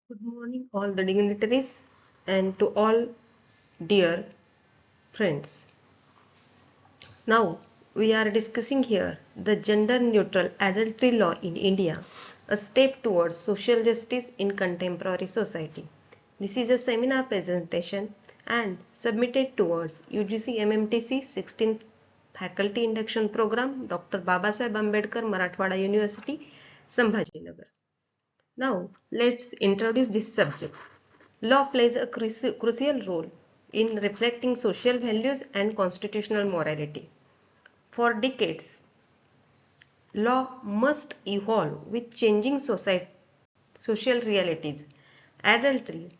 Good morning, all the dignitaries, and to all dear friends. Now, we are discussing here the gender neutral adultery law in India, a step towards social justice in contemporary society. This is a seminar presentation and submitted towards UGC MMTC 16th Faculty Induction Program, Dr. Babasaheb Ambedkar, Marathwada University, Sambhajinagar. Now, let's introduce this subject. Law plays a crucial role in reflecting social values and constitutional morality. For decades, law must evolve with changing social realities. Adultery,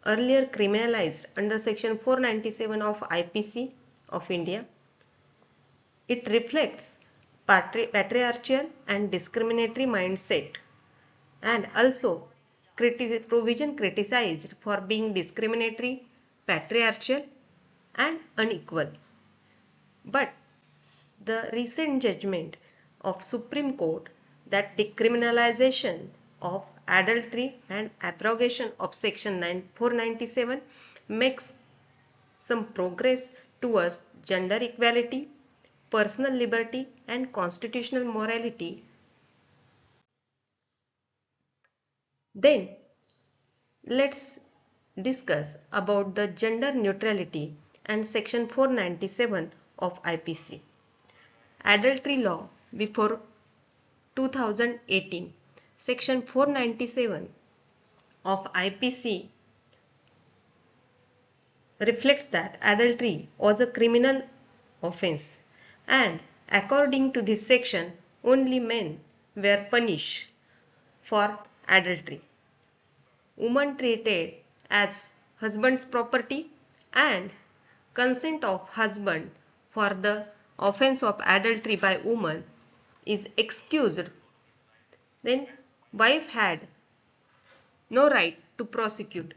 earlier criminalized under Section 497 of IPC of India, it reflects patriarchal and discriminatory mindset and also provision criticized for being discriminatory, patriarchal and unequal. But the recent judgment of Supreme Court that decriminalization of adultery and abrogation of Section 497 makes some progress towards gender equality, personal liberty and constitutional morality. Then let's discuss about the gender neutrality and Section 497 of IPC. Adultery law before 2018. Section 497 of IPC reflects that adultery was a criminal offense, and according to this section, only men were punished for adultery. Women treated as husband's property and consent of husband for the offense of adultery by woman is excused. Then wife had no right to prosecute.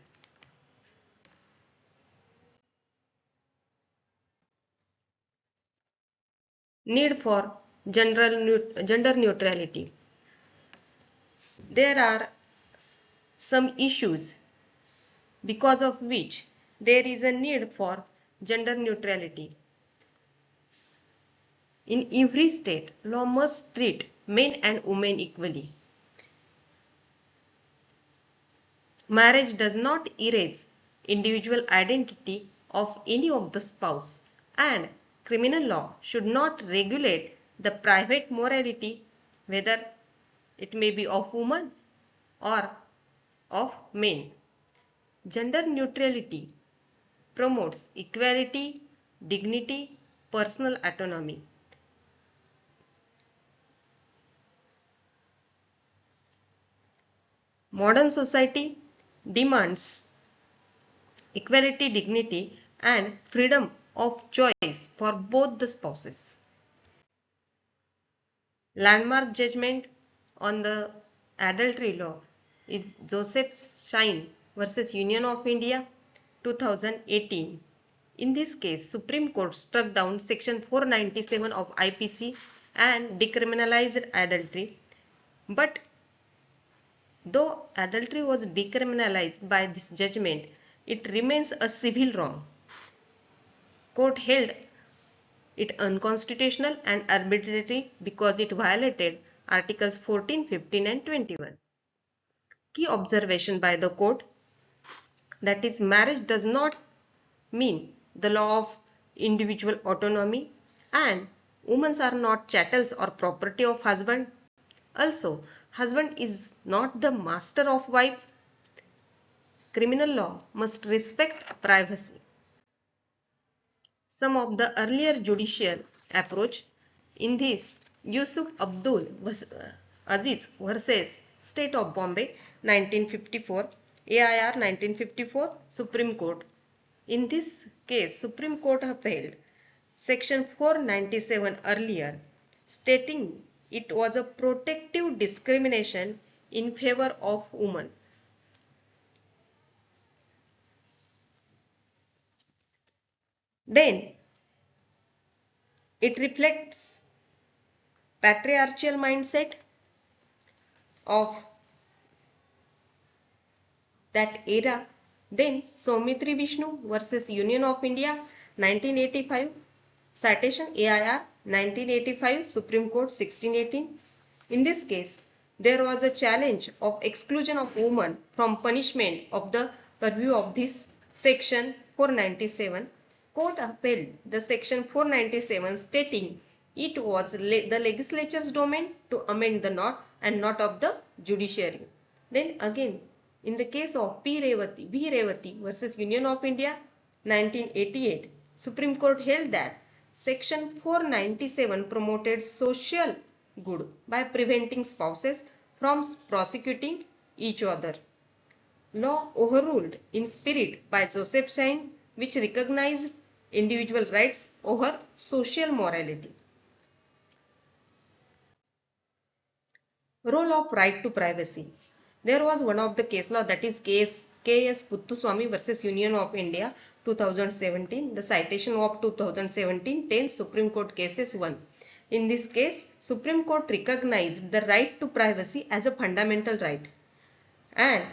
Need for gender neutrality. There are some issues because of which there is a need for gender neutrality. In every state, law must treat men and women equally. Marriage does not erase individual identity of any of the spouse, and criminal law should not regulate the private morality, whether it may be of women or of men. Gender neutrality promotes equality, dignity, personal autonomy. Modern society demands equality, dignity, and freedom of choice for both the spouses. Landmark judgment on the adultery law is Joseph Shine versus Union of India 2018. In this case, Supreme Court struck down Section 497 of IPC and decriminalized adultery. But though adultery was decriminalized by this judgment, it remains a civil wrong. Court held it unconstitutional and arbitrary because it violated Articles 14, 15 and 21. Key observation by the court, that is, marriage does not mean the law of individual autonomy, and women are not chattels or property of husband. Also, husband is not the master of wife. Criminal law must respect privacy. Some of the earlier judicial approach in this, Yusuf Abdul Aziz versus State of Bombay 1954, AIR 1954, Supreme Court. In this case, Supreme Court upheld Section 497 earlier, stating it was a protective discrimination in favor of women. Then it reflects patriarchal mindset of that era. Then Soumitra Vishnu versus Union of India 1985, citation AIR 1985, Supreme Court 1618. In this case, there was a challenge of exclusion of women from punishment of the purview of this section 497. Court upheld the section 497 stating it was the legislature's domain to amend the law and not of the judiciary. Then again, in the case of V. Revati versus Union of India 1988, Supreme Court held that section 497 promoted social good by preventing spouses from prosecuting each other. Law overruled in spirit by Joseph Shine, which recognized individual rights over social morality. Role of right to privacy. There was one of the case law, that is case K.S. Puttuswamy versus Union of India 2017. The citation of 2017 10 Supreme Court cases 1. In this case, Supreme Court recognized the right to privacy as a fundamental right and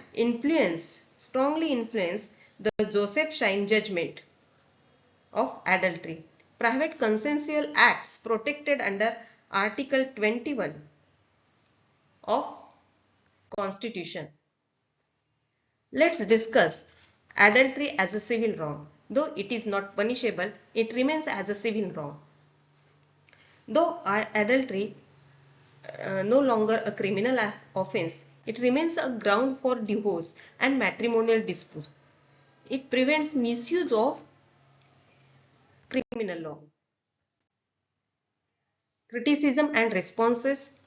strongly influenced the Joseph Shine judgment of adultery. Private consensual acts protected under Article 21 of Constitution. Let's discuss adultery as a civil wrong. Though it is not punishable, it remains as a civil wrong. Though adultery no longer a criminal offense, it remains a ground for divorce and matrimonial dispute. It prevents misuse of criminal law. Criticism and responses.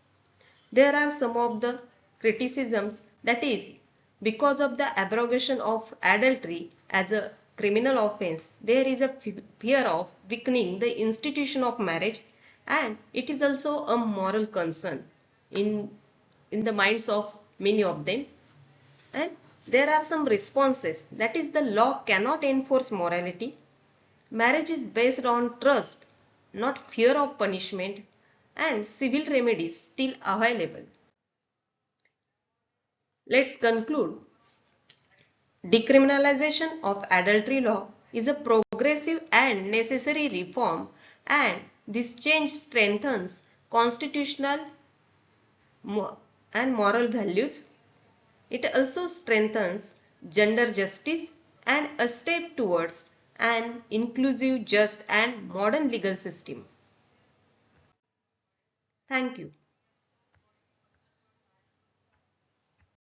There are some of the criticisms, that is, because of the abrogation of adultery as a criminal offense, there is a fear of weakening the institution of marriage, and it is also a moral concern in the minds of many of them. And there are some responses, that is, the law cannot enforce morality. Marriage is based on trust, not fear of punishment, and civil remedies still available. Let's conclude. Decriminalization of adultery law is a progressive and necessary reform, and this change strengthens constitutional and moral values. It also strengthens gender justice and a step towards an inclusive, just and modern legal system. Thank you.